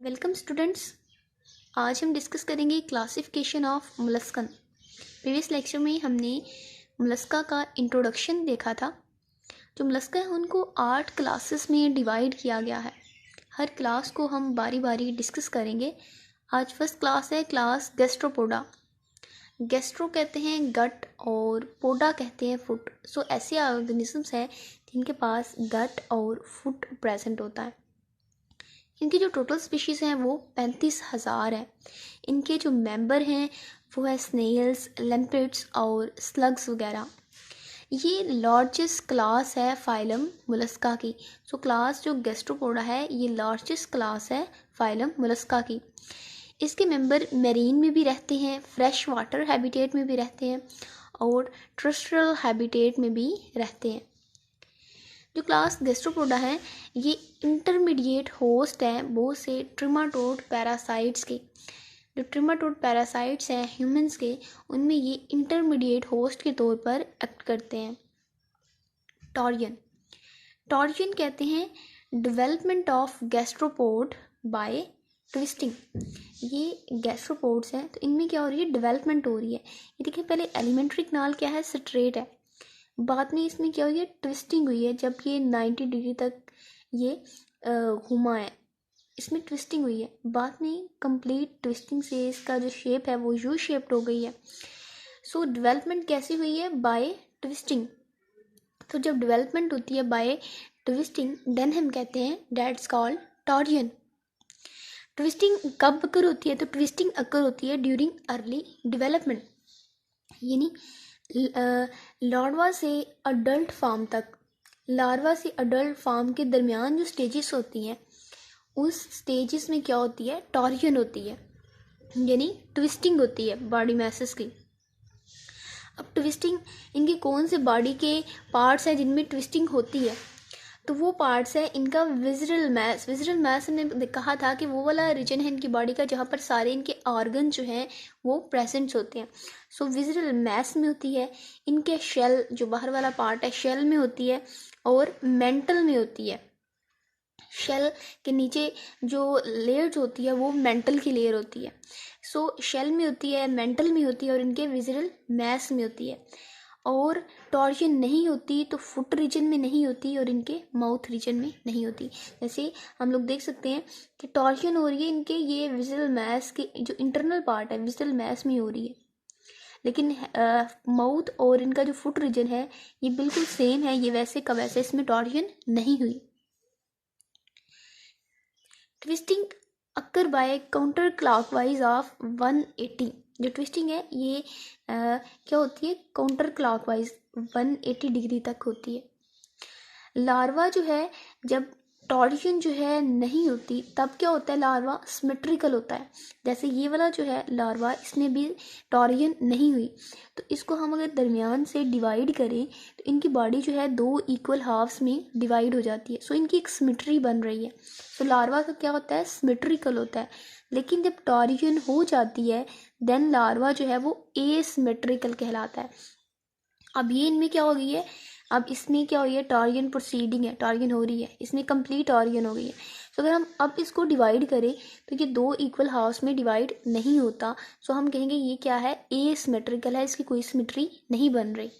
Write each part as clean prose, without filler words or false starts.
Welcome students. आज हम discuss करेंगे classification of molluscan. Previous lecture में हमने मोलस्का का इंट्रोडक्शन देखा था। जो मोलस्का है उनको 8 क्लासेस में डिवाइड किया गया है। हर क्लास को हम बारी बारी डिस्कस करेंगे। आज फर्स्ट क्लास है क्लास गैस्ट्रोपोडा। गैस्ट्रो कहते हैं गट और पोडा कहते हैं फुट। सो ऐसे ऑर्गेनिजम्स हैं जिनके पास गट और फुट प्रेजेंट होता है। इनकी जो टोटल स्पीशीज़ हैं वो 35,000 हैं। इनके जो मेंबर हैं वो है स्नेल्स, लैम्प्रिड्स और स्लग्स वगैरह। ये लार्जेस्ट क्लास है फाइलम मोलस्का की। सो क्लास जो गैस्ट्रोपोडा है ये लार्जेस्ट क्लास है फाइलम मोलस्का की। इसके मेंबर मेरीन में भी रहते हैं, फ्रेश वाटर हैबिटेट में भी रहते हैं और टेरेस्ट्रियल हैबिटेट में भी रहते हैं। जो क्लास गैस्ट्रोपोडा है ये इंटरमीडिएट होस्ट हैं बहुत से ट्रिमाटोड पैरासाइट्स के। जो ट्रिमाटोड पैरासाइट्स हैं ह्यूमंस के, उनमें ये इंटरमीडिएट होस्ट के तौर पर एक्ट करते हैं। टॉरियन टॉरियन कहते हैं development of gastropod by twisting. ये गैस्ट्रोपोड्स हैं तो इनमें क्या हो रही है, डेवलपमेंट हो रही है। ये देखिए पहले एलिमेंट्री कनाल क्या है, स्ट्रेट है, बाद में इसमें क्या हुई है, ट्विस्टिंग हुई है। जब ये 90 डिग्री तक ये घुमा है, इसमें ट्विस्टिंग हुई है। बाद में कंप्लीट ट्विस्टिंग से इसका जो शेप है वो यू शेप्ड हो गई है। सो डेवलपमेंट कैसे हुई है, बाय ट्विस्टिंग। तो जब डेवलपमेंट होती है बाय ट्विस्टिंग देन हम कहते हैं दैट्स कॉल्ड टॉरियन। ट्विस्टिंग कब अकर होती है, तो ट्विस्टिंग अकर होती है ड्यूरिंग अर्ली डेवलपमेंट, यानी लार्वा से अडल्ट फार्म तक। लार्वा से अडल्ट फार्म के दरमियान जो स्टेजेस होती हैं उस स्टेजेस में क्या होती है, टॉरियन होती है, यानी ट्विस्टिंग होती है बॉडी मैसेस की। अब ट्विस्टिंग इनके कौन से बॉडी के पार्ट्स हैं जिनमें ट्विस्टिंग होती है, तो वो पार्ट्स है इनका विजरल मैस। विजरल मैस हमने कहा था कि वो वाला रीजन है इनकी बॉडी का जहाँ पर सारे इनके ऑर्गन जो हैं वो प्रेजेंट होते हैं। सो विजरल मैस में होती है, इनके शेल जो बाहर वाला पार्ट है शेल में होती है और मेंटल में होती है। शेल के नीचे जो लेयर होती है वो मेंटल की लेयर होती है। सो शेल में होती है, मेंटल में होती है और इनके विजरल मैस में होती है। और टॉर्जन नहीं होती तो फुट रीजन में नहीं होती और इनके माउथ रीजन में नहीं होती। जैसे हम लोग देख सकते हैं कि टॉर्जन हो रही है इनके ये विजुअल मैस के जो इंटरनल पार्ट है विजुअल मैस में हो रही है, लेकिन माउथ और इनका जो फुट रीजन है ये बिल्कुल सेम है, ये वैसे का वैसे, इसमें टॉर्जन नहीं हुई। Twisting occur by counter clockwise of 180। जो ट्विस्टिंग है ये क्या होती है, काउंटर क्लॉकवाइज 180 डिग्री तक होती है। लार्वा जो है जब टॉरियन जो है नहीं होती तब क्या होता है, लार्वा सिमेट्रिकल होता है। जैसे ये वाला जो है लार्वा इसमें भी टॉरियन नहीं हुई, तो इसको हम अगर दरमियान से डिवाइड करें तो इनकी बॉडी जो है 2 इक्वल हाफ्स में डिवाइड हो जाती है। सो इनकी एक सिमेट्री बन रही है। सो लार्वा का क्या होता है, सिमेट्रिकल होता है। लेकिन जब टॉरियन हो जाती है देन लार्वा जो है वो एसिमेट्रिकल कहलाता है। अब ये इनमें क्या हो गई है, अब इसमें क्या हो रही है, टॉरियन प्रोसीडिंग है, टॉरियन हो रही है, इसमें कंप्लीट टॉरियन हो गई है। तो अगर हम अब इसको डिवाइड करें तो ये 2 इक्वल हाफ्स में डिवाइड नहीं होता। सो हम कहेंगे ये क्या है, एसिमेट्रिकल है, इसकी कोई सिमेट्री नहीं बन रही।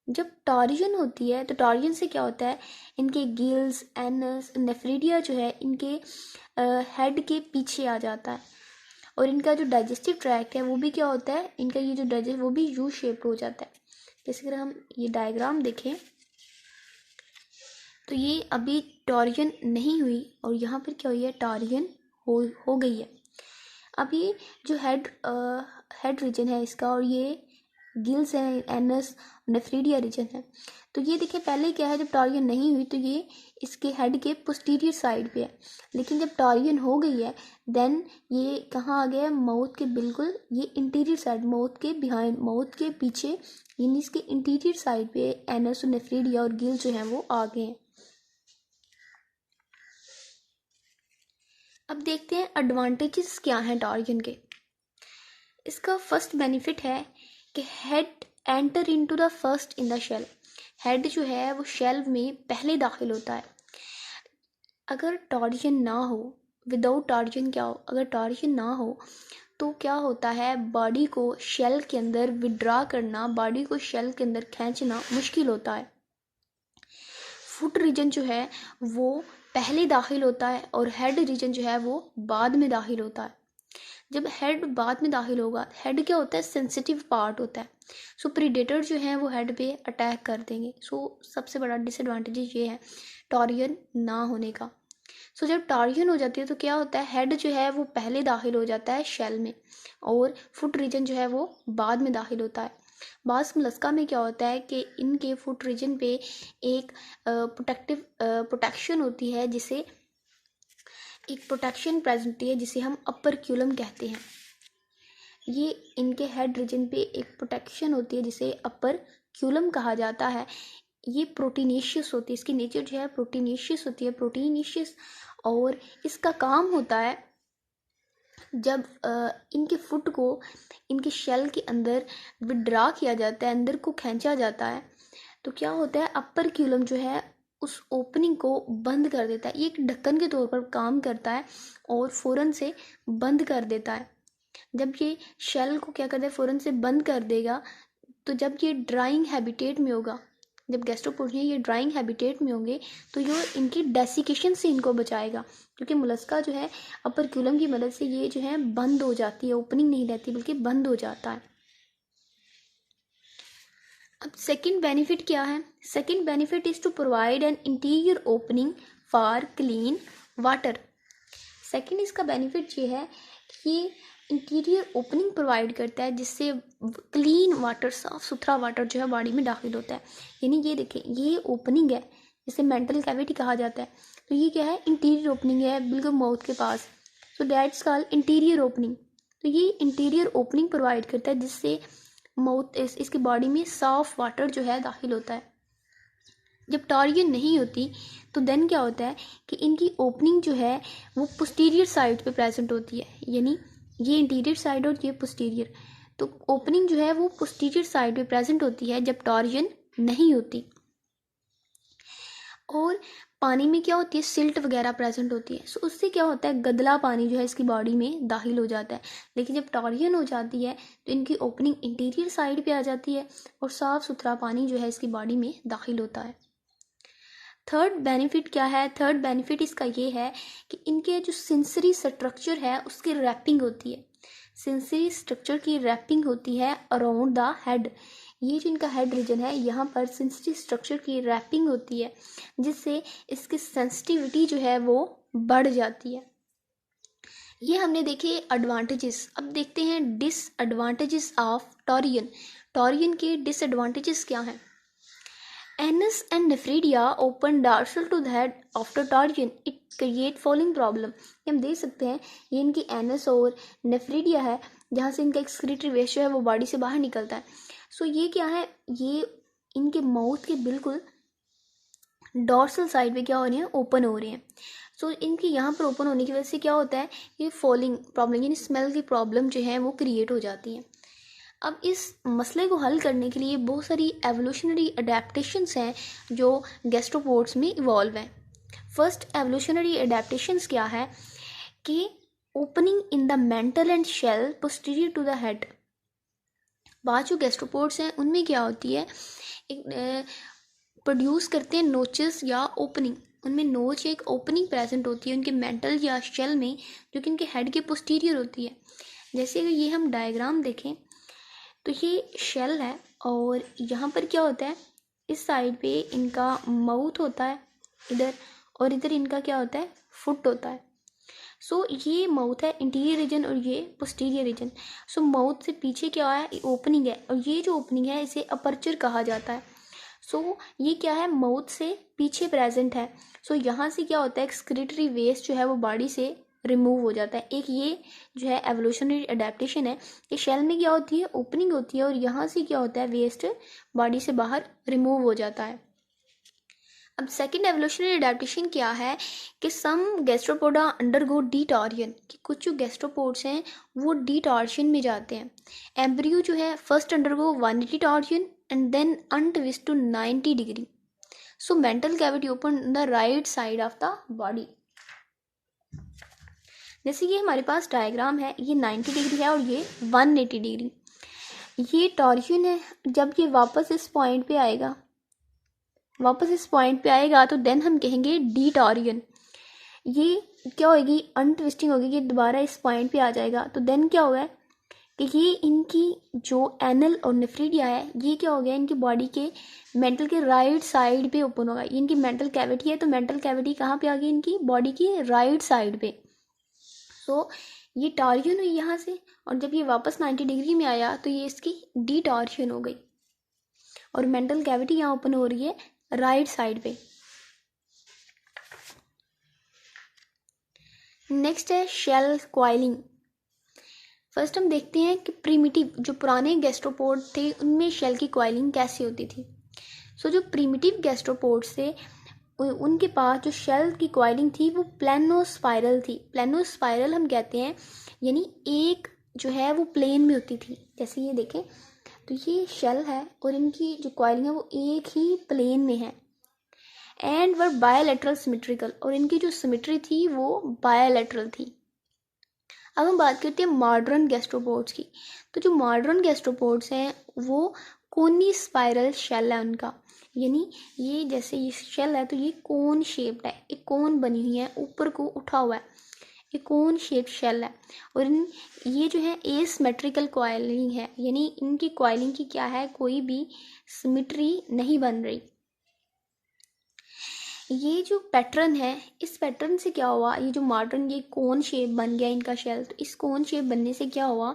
जब टॉरियन होती है तो टॉरियन से क्या होता है, इनके गिल्स, एनस, नेफ्रिडिया जो है इनके हेड के पीछे आ जाता है और इनका जो डाइजेस्टिव ट्रैक्ट है वो भी क्या होता है, इनका ये जो डाइजेस्ट वो भी यू शेप्ड हो जाता है। जैसे अगर हम ये डायग्राम देखें तो ये अभी टॉरियन नहीं हुई और यहाँ पर क्या हुई है, टॉरियन हो गई है। अब ये जो हेड रीजन है इसका और ये गिल्स है, एनस, नेफ्रिडिया रीजन है। तो ये देखिए पहले क्या है, जब टॉरियन नहीं हुई तो ये इसके हेड के पोस्टीरियर साइड पे है, लेकिन जब टॉरियन हो गई है देन ये कहाँ आ गया है, माउथ के बिल्कुल ये इंटीरियर साइड, माउथ के बिहाइंड, माउथ के पीछे, यानी इसके इंटीरियर साइड पे एनस, नेफ्रिडिया और गिल जो है वो आ गए हैं। अब देखते हैं एडवांटेजेस क्या हैं टॉरियन के। इसका फर्स्ट बेनिफिट है कि head enter into the first in the shell. Head जो है वो शेल में पहले दाखिल होता है। अगर टॉर्जन ना हो, विदाउट टॉर्जन क्या हो, अगर टॉर्जन ना हो तो क्या होता है, बॉडी को शेल के अंदर विड्रॉ करना, बॉडी को शेल के अंदर खींचना मुश्किल होता है। फुट रीजन जो है वो पहले दाखिल होता है और हेड रीजन जो है वो बाद में दाखिल होता है। जब हेड बाद में दाखिल होगा, हेड क्या होता है, सेंसिटिव पार्ट होता है। सो प्रीडेटर जो है वो हेड पे अटैक कर देंगे। सो सबसे बड़ा डिसएडवांटेज ये है टॉर्जन ना होने का। सो जब टॉर्जन हो जाती है तो क्या होता है, हेड जो है वो पहले दाखिल हो जाता है शेल में और फुट रीजन जो है वो बाद में दाखिल होता है। बास मोलस्का में क्या होता है कि इनके फुट रीजन पे एक प्रोटेक्शन होती है, जिसे एक प्रोटेक्शन प्रेजेंट होती है जिसे हम अपर क्यूलम कहते हैं। ये इनके हेड रीजन पे एक प्रोटेक्शन होती है जिसे अपर क्यूलम कहा जाता है। ये प्रोटीनेशियस होती है, इसकी नेचर जो है प्रोटीनेशियस होती है, प्रोटीनेशियस। और इसका काम होता है जब इनके फुट को इनके शेल के अंदर विड्रा किया जाता है, अंदर को खींचा जाता है, तो क्या होता है, अपर क्यूलम जो है उस ओपनिंग को बंद कर देता है। ये एक ढक्कन के तौर पर काम करता है और फ़ौरन से बंद कर देता है। जब ये शेल को क्या करता है, फ़ौरन से बंद कर देगा, तो जब ये ड्राइंग हैबिटेट में होगा, जब गैस्ट्रोपोड ये ड्राइंग हैबिटेट में होंगे, तो ये इनकी डेसिकेशन से इनको बचाएगा, क्योंकि मोलस्का जो है अपर क्यूलम की मदद से ये जो है बंद हो जाती है, ओपनिंग नहीं रहती बल्कि बंद हो जाता है। अब सेकंड बेनिफिट क्या है, second benefit is to provide an interior opening for clean water. Second इसका बेनिफिट ये है कि ये इंटीरियर ओपनिंग प्रोवाइड करता है जिससे क्लीन वाटर, साफ़ सुथरा वाटर जो है बॉडी में दाखिल होता है। यानी ये देखें, ये ओपनिंग है जिसे मेंटल कैविटी कहा जाता है, तो ये क्या है, इंटीरियर ओपनिंग है बिल्कुल माउथ के पास। So that's called interior opening. तो ये इंटीरियर ओपनिंग प्रोवाइड करता है जिससे माउथ इसकी बॉडी में साफ वाटर जो है दाखिल होता है। जब टॉर्जन नहीं होती तो देन क्या होता है कि इनकी ओपनिंग जो है वो पोस्टीरियर साइड पे प्रेजेंट होती है, यानी ये इंटीरियर साइड और ये पोस्टीरियर, तो ओपनिंग जो है वो पोस्टीरियर साइड पे प्रेजेंट होती है जब टॉर्जन नहीं होती। और पानी में क्या होती है, सिल्ट वगैरह प्रेजेंट होती है, सो उससे क्या होता है, गदला पानी जो है इसकी बॉडी में दाखिल हो जाता है। लेकिन जब टॉर्जन हो जाती है तो इनकी ओपनिंग इंटीरियर साइड पे आ जाती है और साफ़ सुथरा पानी जो है इसकी बॉडी में दाखिल होता है। थर्ड बेनिफिट क्या है, थर्ड बेनिफिट इसका ये है कि इनके जो सेंसरी स्ट्रक्चर है उसकी रैपिंग होती है, सेंसरी स्ट्रक्चर की रैपिंग होती है अराउंड द हेड। ये जो इनका हेड रीजन है यहाँ पर सेंसरी स्ट्रक्चर की रैपिंग होती है जिससे इसकी सेंसिटिविटी जो है वो बढ़ जाती है। ये हमने देखे एडवांटेजेस। अब देखते हैं डिसएडवांटेजेस ऑफ टॉर्जन। टॉर्जन के डिसएडवांटेजेस क्या हैं। Anus and nephridia open dorsal to the head after torsion. It create following problem. ये हम देख सकते हैं, ये इनकी एनस और नेफ्रीडिया है जहाँ से इनका एक्सक्रीटरी वेस्ट जो है वो बॉडी से बाहर निकलता है। सो ये क्या है, ये इनके माउथ के बिल्कुल डॉर्सल साइड पे क्या हो रही है, ओपन हो रही हैं। सो इनके यहाँ पर ओपन होने की वजह से क्या होता है, ये फॉलिंग प्रॉब्लम यानी स्मेल की प्रॉब्लम जो है वो क्रिएट हो जाती है। अब इस मसले को हल करने के लिए बहुत सारी एवोल्यूशनरी अडेप्टेशंस हैं जो गैस्ट्रोपोड्स में इवॉल्व हैं। फर्स्ट एवोल्यूशनरी अडेप्टेशंस क्या है कि opening in the mantle and shell posterior to the head. बाद जो गैस्ट्रोपोड्स हैं उनमें क्या होती है, एक प्रोड्यूस करते हैं नोचेस या ओपनिंग, उनमें नोच एक ओपनिंग प्रेजेंट होती है उनके मेंटल या शेल में जो कि उनके हेड के पोस्टीरियर होती है। जैसे अगर ये हम डायग्राम देखें तो ये शेल है और यहाँ पर क्या होता है, इस साइड पे इनका माउथ होता है इधर, और इधर इनका क्या होता है, फुट होता है। सो ये माउथ है इंटीरियर रीजन और ये पोस्टीरियर रीजन। सो माउथ से पीछे क्या है, ओपनिंग है, और ये जो ओपनिंग है इसे अपर्चर कहा जाता है। सो ये क्या है, माउथ से पीछे प्रेजेंट है। सो यहाँ से क्या होता है, एक्सक्रीटरी वेस्ट जो है वो बॉडी से रिमूव हो जाता है। एक ये जो है एवोल्यूशनरी अडेप्टेशन है कि शेल में क्या होती है, ओपनिंग होती है और यहाँ से क्या होता है, वेस्ट बॉडी से बाहर रिमूव हो जाता है। अब सेकंड एवोल्यूशनरी अडेप्टेशन क्या है कि सम गैस्ट्रोपोडा अंडरगो डीटॉर्जन, कि कुछ जो गैस्ट्रोपोड्स हैं वो डीटॉर्जन में जाते हैं। एम्ब्रियो जो है first undergo 180 torsion and then untwist to 90 degree. So mantle cavity open the right side of the body. जैसे ये हमारे पास डायग्राम है, ये 90 डिग्री है और ये 180 डिग्री। ये टॉर्शन है। जब ये वापस इस पॉइंट पे आएगा, तो देन हम कहेंगे डी टॉरियन। ये क्या होगी, अनट्विस्टिंग होगी, ये दोबारा इस पॉइंट पे आ जाएगा। तो देन क्या होगा कि ये इनकी जो एनल और नेफ्रिडिया है, ये क्या हो गया, इनकी बॉडी के मेंटल के राइट साइड पे ओपन होगा। ये इनकी मेंटल कैविटी है, तो मेंटल कैविटी कहाँ पे आ गई, इनकी बॉडी की राइट साइड पे। तो ये टॉर्शन हुई यहाँ से, और जब ये वापस 90 डिग्री में आया तो ये इसकी डी टॉर्शन हो गई, और मेंटल कैविटी यहाँ ओपन हो रही है राइट साइड पे। नेक्स्ट है शेल कॉइलिंग। फर्स्ट हम देखते हैं कि प्रिमिटिव जो पुराने गैस्ट्रोपोड थे उनमें शेल की कॉइलिंग कैसे होती थी। जो प्रिमिटिव गैस्ट्रोपोड थे उनके पास जो शेल की कॉइलिंग थी वो प्लेनोस्पाइरल थी। प्लेनोस्पाइरल हम कहते हैं, यानी एक जो है वो प्लेन में होती थी। जैसे ये देखें तो ये शेल है और इनकी जो कॉइलिंग है वो एक ही प्लेन में है। एंड वर बायोलेटरल सिमेट्रिकल, और इनकी जो सिमेट्री थी वो बायोलेटरल थी। अब हम बात करते हैं मॉडर्न गैस्ट्रोपोड्स की। तो जो मॉडर्न गैस्ट्रोपोड्स हैं वो कोनी स्पाइरल शेल है उनका, यानी ये जैसे ये शेल है तो ये कोन शेप्ड है, एक कोन बनी हुई है, ऊपर को उठा हुआ है, एक कोन शेप शेल है। और ये जो है एसिमेट्रिकल कॉइलिंग है, यानी इनकी कॉइलिंग की क्या है, कोई भी सिमेट्री नहीं बन रही। ये जो पैटर्न है, इस पैटर्न से क्या हुआ, ये जो मॉडर्न ये कोन शेप बन गया इनका शेल, तो इस कोन शेप बनने से क्या हुआ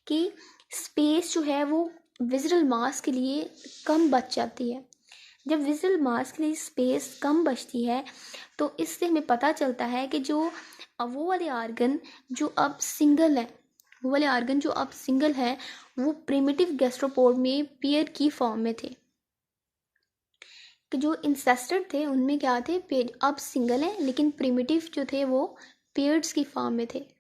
कि स्पेस जो है वो विजुअल मास के लिए कम बच जाती है। जब विजुअल मास के लिए स्पेस कम बचती है तो इससे हमें पता चलता है कि जो वो वाले आर्गन जो अब सिंगल है, वो प्रिमिटिव गैस्ट्रोपोड में पेयर की फॉर्म में थे। कि जो इंसेस्टेड थे उनमें क्या थे, पेयर, अब सिंगल है लेकिन प्रिमिटिव जो थे वो पेयर्स की फॉर्म में थे।